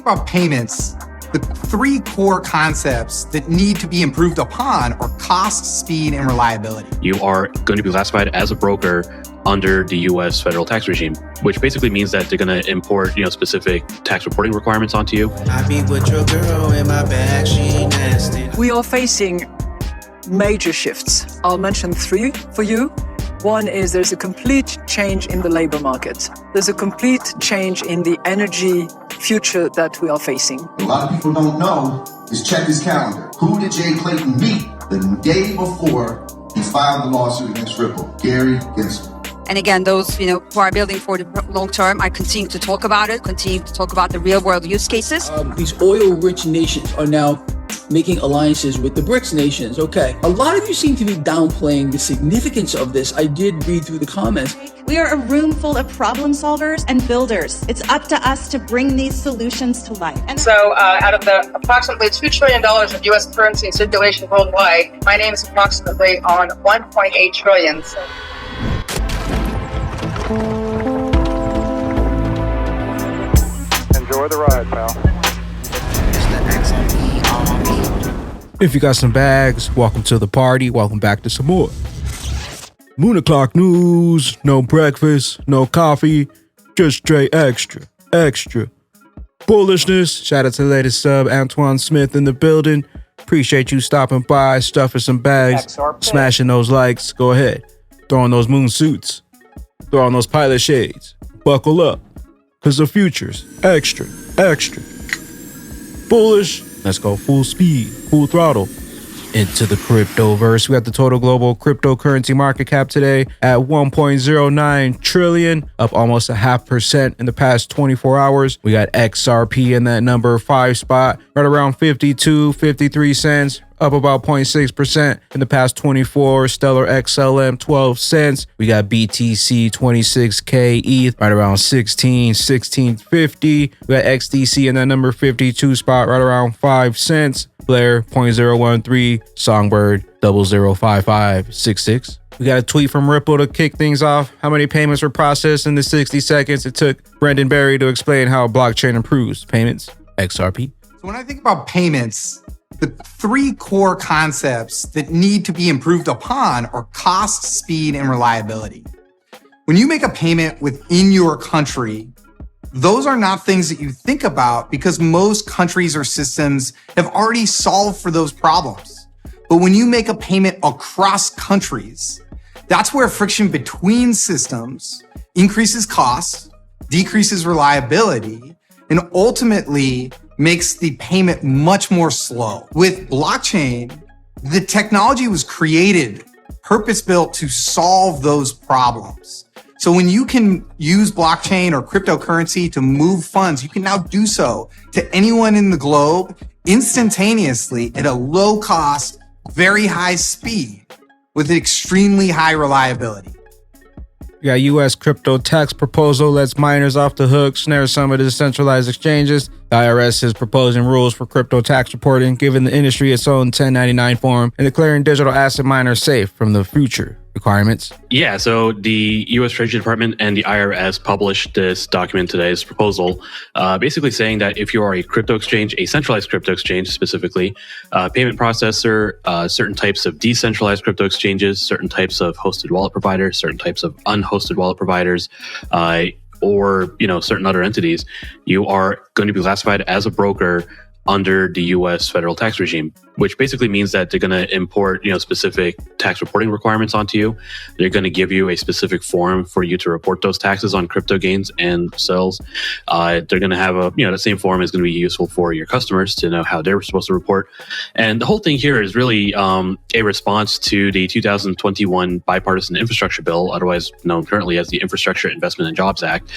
about payments, the three core concepts that need to be improved upon are cost, speed, and reliability. You are going to be classified as a broker under the U.S. federal tax regime, which basically means that they're going to import, specific tax reporting requirements onto you. I be with your girl in my bag, she nasty. We are facing major shifts. I'll mention three for you. One is there's a complete change in the labor market. There's a complete change in the energy future that we are facing. A lot of people don't know is check his calendar. Who did Jay Clayton meet the day before he filed the lawsuit against Ripple? Gary Gensler. And again, those who are building for the long term, I continue to talk about it, continue to talk about the real world use cases. These oil-rich nations are now making alliances with the BRICS nations. Okay, a lot of you seem to be downplaying the significance of this. I did read through the comments. We are a room full of problem solvers and builders. It's up to us to bring these solutions to life. And so out of the approximately $2 trillion of U.S. currency in circulation worldwide, my name is approximately on 1.8 trillion. So. Enjoy the ride, pal. If you got some bags, welcome to the party. Welcome back to some more Moon o'clock news. No breakfast, no coffee, just straight extra bullishness. Shout out to the latest sub, Antoine Smith in the building. Appreciate you stopping by, stuffing some bags, smashing those likes. Go ahead, throw on those moon suits, throw on those pilot shades, buckle up, cause the future's extra bullish. Let's go full speed, full throttle into the cryptoverse. We got the total global cryptocurrency market cap today at 1.09 trillion, up almost 0.5% in the past 24 hours. We got XRP in that number 5 spot, right around 53 cents, up about 0.6% in the past 24. Stellar XLM 12 cents. We got BTC 26K ETH right around 16.50. We got XDC in that number 52 spot, right around 5 cents. Blair 0.013, Songbird 005566. We got a tweet from Ripple to kick things off. How many payments were processed in the 60 seconds it took Brendan Barry to explain how blockchain improves payments? XRP. So when I think about payments, the three core concepts that need to be improved upon are cost, speed, and reliability. When you make a payment within your country, those are not things that you think about because most countries or systems have already solved for those problems. But when you make a payment across countries, that's where friction between systems increases costs, decreases reliability, and ultimately makes the payment much more slow. With blockchain, the technology was created, purpose-built to solve those problems. So when you can use blockchain or cryptocurrency to move funds, you can now do so to anyone in the globe instantaneously at a low cost, very high speed with extremely high reliability. We got U.S. crypto tax proposal lets miners off the hook, snares some of the decentralized exchanges. The IRS is proposing rules for crypto tax reporting, giving the industry its own 1099 form and declaring digital asset miners safe from the future requirements. Yeah, so the U.S. Treasury Department and the IRS published this document today, this proposal, basically saying that if you are a crypto exchange, a centralized crypto exchange specifically, payment processor, certain types of decentralized crypto exchanges, certain types of hosted wallet providers, certain types of unhosted wallet providers, or certain other entities, you are going to be classified as a broker under the U.S. federal tax regime, which basically means that they're going to import, specific tax reporting requirements onto you. They're going to give you a specific form for you to report those taxes on crypto gains and sells. They're going to have the same form is going to be useful for your customers to know how they're supposed to report. And the whole thing here is really a response to the 2021 bipartisan infrastructure bill, otherwise known currently as the Infrastructure Investment and Jobs Act,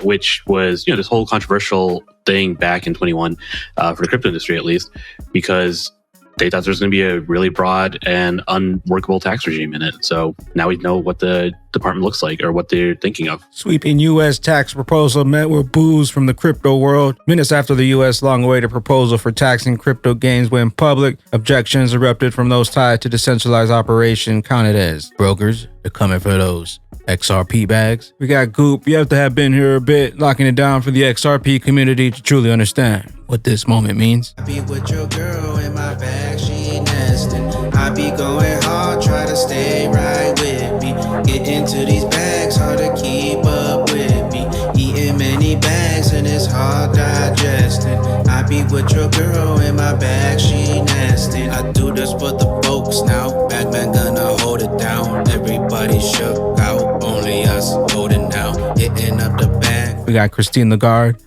which was, this whole controversial thing back in 21 for the crypto industry, at least, because they thought there was going to be a really broad and unworkable tax regime in it. So now we know what the department looks like or what they're thinking of. Sweeping U.S. tax proposal met with boos from the crypto world. Minutes after the U.S. long-awaited proposal for taxing crypto gains went public, objections erupted from those tied to decentralized operation counted as brokers. They're coming for those XRP bags. We got Goop. You have to have been here a bit, locking it down for the XRP community to truly understand what this moment means. I be with your girl in my bag, she nesting. I be going hard, try to stay right with me. Get into these bags, hard to keep up with me. Eating many bags and it's hard digesting. I be with your girl in my bag, she nesting. I do this for the folks now. Bagman gonna hold it down. Everybody shook out, only us holding out. Hitting up the bag. We got Christine Lagarde,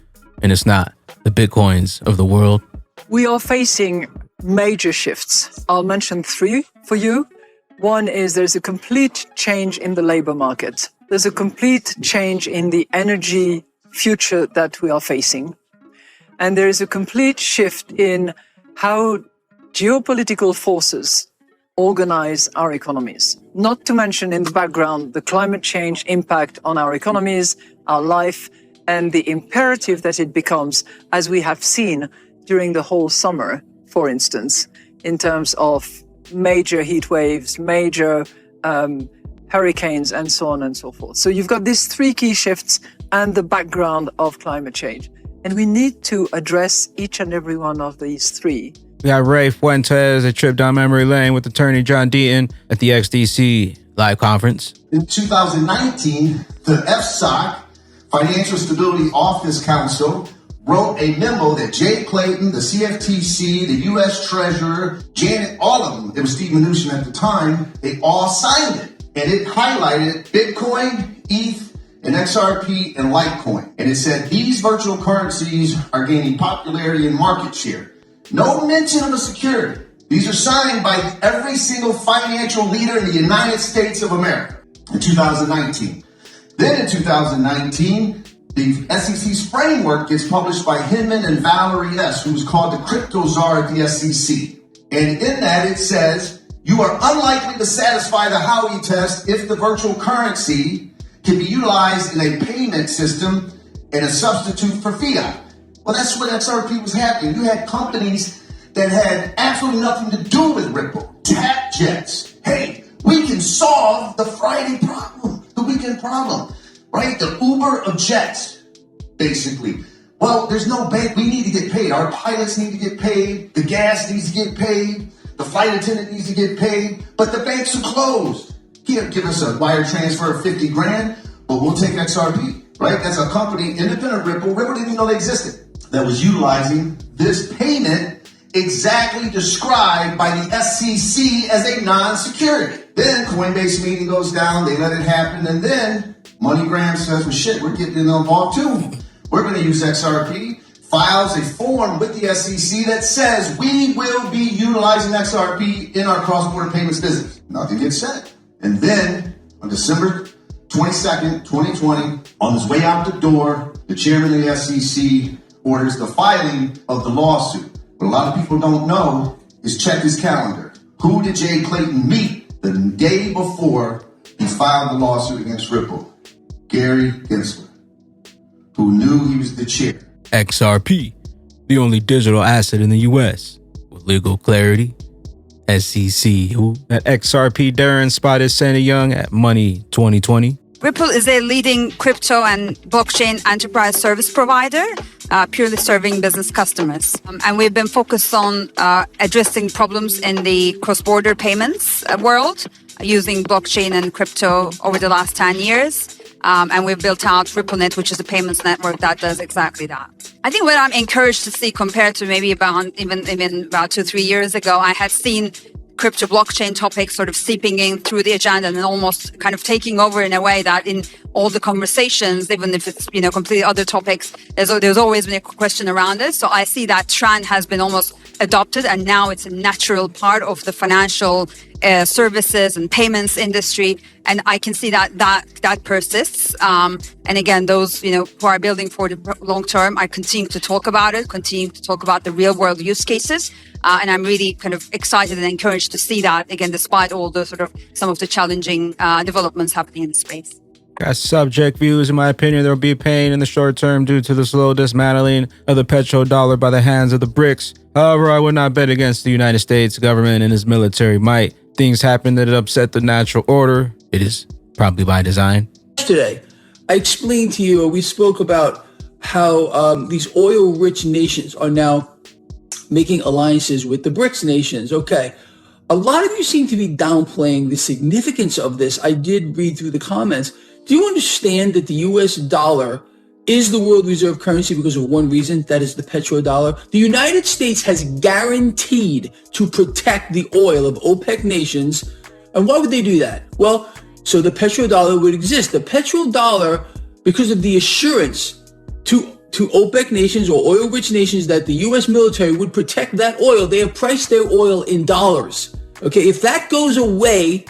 and it's not the Bitcoins of the world. We are facing major shifts. I'll mention three for you. One is there's a complete change in the labor market. There's a complete change in the energy future that we are facing. And there is a complete shift in how geopolitical forces organize our economies. Not to mention in the background, the climate change impact on our economies, our life, and the imperative that it becomes, as we have seen during the whole summer, for instance, in terms of major heat waves, major hurricanes, and so on and so forth. So you've got these three key shifts and the background of climate change. And we need to address each and every one of these three. We got Ray Fuentes, a trip down memory lane with attorney John Deaton at the XDC live conference. In 2019, the FSOC, Financial Stability Office Council, wrote a memo that Jay Clayton, the CFTC, the U.S. Treasurer, Janet, all of them, it was Steve Mnuchin at the time, they all signed it. And it highlighted Bitcoin, ETH, and XRP and Litecoin. And it said these virtual currencies are gaining popularity and market share. No mention of a security. These are signed by every single financial leader in the United States of America in 2019. Then in 2019, the SEC's framework gets published by Hinman and Valerie S., who's called the Crypto Czar at the SEC. And in that it says, you are unlikely to satisfy the Howey test if the virtual currency can be utilized in a payment system and a substitute for fiat. Well, that's what XRP was happening. You had companies that had absolutely nothing to do with Ripple. Tap Jets. Hey, we can solve the Friday problem, the weekend problem, right? The Uber of jets, basically. Well, there's no bank. We need to get paid. Our pilots need to get paid. The gas needs to get paid. The flight attendant needs to get paid. But the banks are closed. Can't give us a wire transfer of 50 grand, but we'll take XRP, right? That's a company, independent of Ripple. Ripple didn't even know they existed. That was utilizing this payment exactly described by the SEC as a non-security. Then Coinbase meeting goes down, they let it happen, and then MoneyGram says, well shit, we're getting involved too. We're gonna use XRP, files a form with the SEC that says we will be utilizing XRP in our cross-border payments business. Nothing gets said. And then on December 22nd, 2020, on his way out the door, the chairman of the SEC orders the filing of the lawsuit. What a lot of people don't know is check his calendar. Who did Jay Clayton meet the day before he filed the lawsuit against Ripple? Gary Gensler, who knew he was the chair. XRP, the only digital asset in the U.S. with legal clarity. SEC, who at XRP Darren spotted Sandy Young at Money 2020. Ripple is a leading crypto and blockchain enterprise service provider, purely serving business customers. And we've been focused on addressing problems in the cross-border payments world using blockchain and crypto over the last 10 years. And we've built out RippleNet, which is a payments network that does exactly that. I think what I'm encouraged to see compared to maybe about even about 2-3 years ago, I had seen crypto blockchain topics sort of seeping in through the agenda and almost kind of taking over in a way that in all the conversations, even if it's, completely other topics, there's always been a question around it. So I see that trend has been almost adopted, and now it's a natural part of the financial services and payments industry. And I can see that persists. And again, those who are building for the long term are continuing to talk about it, continue to talk about the real world use cases. And I'm really kind of excited and encouraged to see that, again, despite all the some of the challenging developments happening in the space. Got subject views. In my opinion, there will be pain in the short term due to the slow dismantling of the petrodollar by the hands of the BRICS. However, I would not bet against the United States government and its military might. Things happen that upset the natural order. It is probably by design. Today, I explained to you, or we spoke about how these oil-rich nations are now making alliances with the BRICS nations. Okay, a lot of you seem to be downplaying the significance of this. I did read through the comments. Do you understand that the US dollar is the world reserve currency because of one reason? That is the petrodollar. The United States has guaranteed to protect the oil of OPEC nations. And why would they do that? Well, so the petrodollar would exist. The petrodollar, because of the assurance to OPEC nations or oil-rich nations that the U.S. military would protect that oil, they have priced their oil in dollars. Okay, if that goes away,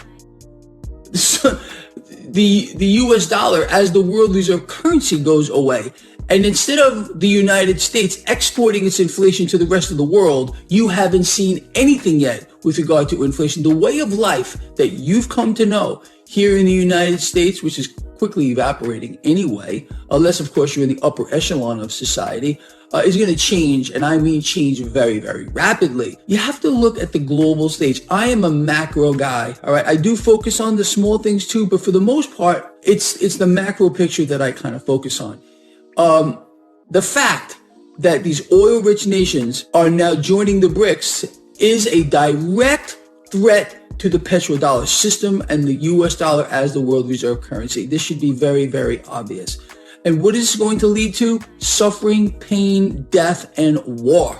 the US dollar as the world reserve currency goes away. And instead of the United States exporting its inflation to the rest of the world, you haven't seen anything yet with regard to inflation. The way of life that you've come to know here in the United States, which is quickly evaporating anyway, unless of course you're in the upper echelon of society, is going to change, and I mean change very, very rapidly. You have to look at the global stage. I am a macro guy, all right? I do focus on the small things too, but for the most part, it's the macro picture that I kind of focus on. The fact that these oil-rich nations are now joining the BRICS is a direct threat to the petrodollar system and the US dollar as the world reserve currency. This should be very, very obvious. And what is this going to lead to? Suffering, pain, death, and war.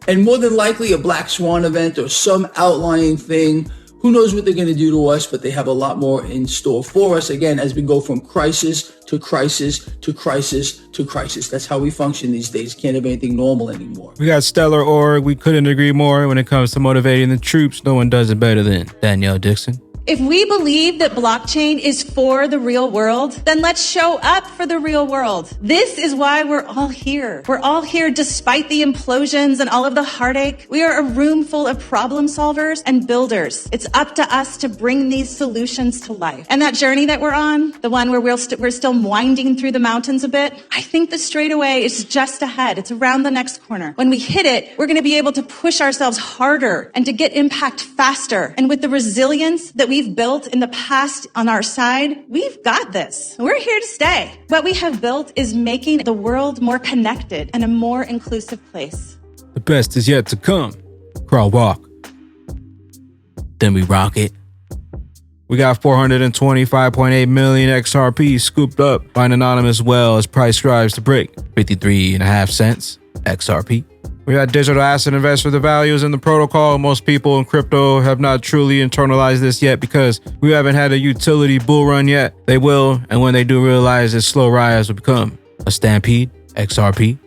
And more than likely a black swan event or some outlying thing. Who knows what they're going to do to us, but they have a lot more in store for us. Again, as we go from crisis to crisis to crisis to crisis. That's how we function these days. Can't have anything normal anymore. We got Stellar Org. We couldn't agree more when it comes to motivating the troops. No one does it better than Danielle Dixon. If we believe that blockchain is for the real world, then let's show up for the real world. This is why we're all here. We're all here despite the implosions and all of the heartache. We are a room full of problem solvers and builders. It's up to us to bring these solutions to life. And that journey that we're on, the one where we're still winding through the mountains a bit, I think the straightaway is just ahead. It's around the next corner. When we hit it, we're going to be able to push ourselves harder and to get impact faster. And with the resilience that we've built in the past on our side, we've got this. We're here to stay. What we have built is making the world more connected and a more inclusive place. The best is yet to come. Crawl, walk. Then we rock it. We got 425.8 million XRP scooped up by an anonymous well as price strives to break 53.5 cents XRP. We got digital asset investor. The value is in the protocol. Most people in crypto have not truly internalized this yet because we haven't had a utility bull run yet. They will, and when they do realize this slow rise will become a stampede. XRP.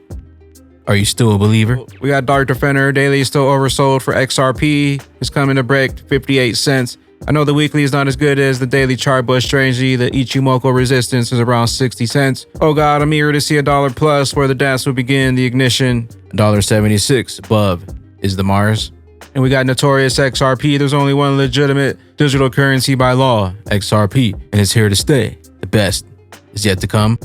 Are you still a believer? We got Dark Defender. Daily is still oversold for XRP. It's coming to break 58 cents. I know the weekly is not as good as the daily chart, but strangely, the Ichimoku resistance is around 60 cents. Oh God, I'm eager to see $1 plus where the dance will begin. The ignition, $1.76 above is the Mars. And we got Notorious XRP. There's only one legitimate digital currency by law, XRP, and it's here to stay. The best is yet to come.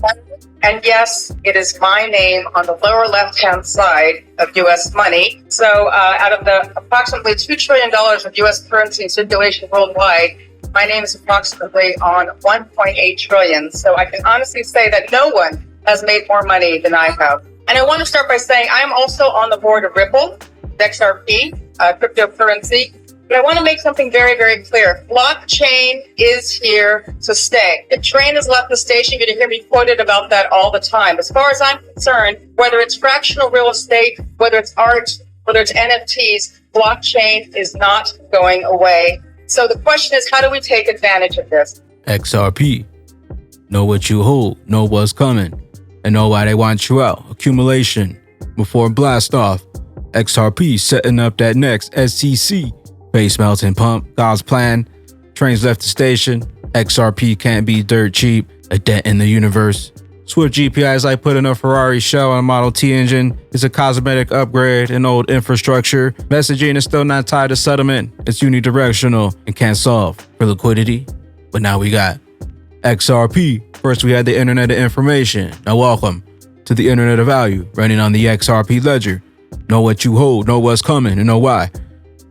And yes, it is my name on the lower left-hand side of U.S. money. So out of the approximately $2 trillion of U.S. currency in circulation worldwide, my name is approximately on 1.8 trillion. So I can honestly say that no one has made more money than I have. And I want to start by saying I am also on the board of Ripple, XRP, cryptocurrency. But I want to make something very, very clear. Blockchain is here to stay. The train has left the station. You're going to hear me quoted about that all the time. As far as I'm concerned, whether it's fractional real estate, whether it's art, whether it's NFTs, blockchain is not going away. So the question is, how do we take advantage of this? XRP. Know what you hold, know what's coming, and know why they want you out. Accumulation before blast off. XRP setting up that next SCC. Base melting pump, God's plan. Trains left the station. XRP can't be dirt cheap. A dent in the universe. Swift GPI is like putting a Ferrari shell on a Model T engine. It's a cosmetic upgrade in old infrastructure. Messaging is still not tied to settlement. It's unidirectional and can't solve for liquidity. But now we got XRP. First we had the Internet of Information. Now welcome to the Internet of Value, running on the XRP ledger. Know what you hold, know what's coming, and know why.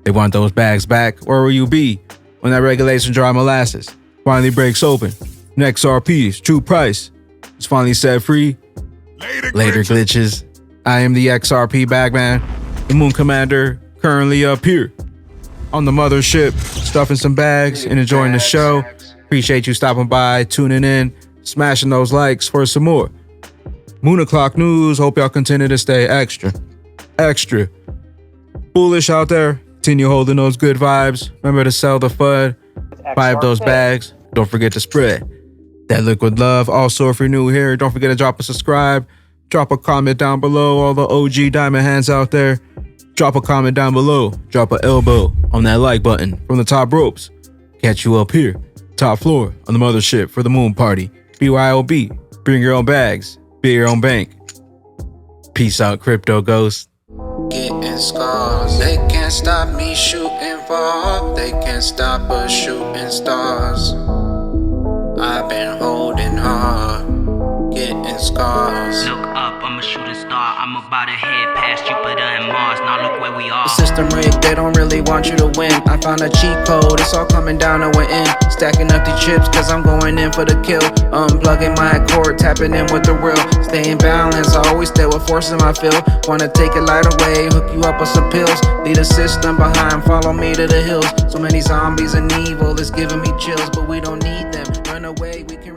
They want those bags back. Where will you be when that regulation dry molasses finally breaks open? And XRP's true price is finally set free. Later glitches. I am the XRP Bagman, the Moon Commander, currently up here on the mothership, stuffing some bags and enjoying the show. Appreciate you stopping by, tuning in, smashing those likes for some more Moon O'Clock news. Hope y'all continue to stay extra bullish out there. Continue holding those good vibes. Remember to sell the FUD, buy up those bags. Don't forget to spread that liquid love. Also, if you're new here, don't forget to drop a subscribe, drop a comment down below. All the OG diamond hands out there, drop a comment down below, drop an elbow on that like button from the top ropes. Catch you up here, top floor on the mothership for the moon party. BYOB, bring your own bags, be your own bank. Peace out, crypto ghost. Getting scars. They can't stop me shooting far. They can't stop us shooting stars. I've been holding hard, getting scars. Look up, I'm a shooting star. I'm about to head past Jupiter and Mars. Now look where we are. The system rigged, they don't really want you to win. I found a cheat code, it's all coming down to an end. Stacking up the chips, cause I'm going in for the kill. Unplugging my cord, tapping in with the real. Staying balanced, I always stay with forces I feel. Wanna take it light away, hook you up with some pills. Leave the system behind, follow me to the hills. So many zombies and evil, it's giving me chills, but we don't need them. Run away, we can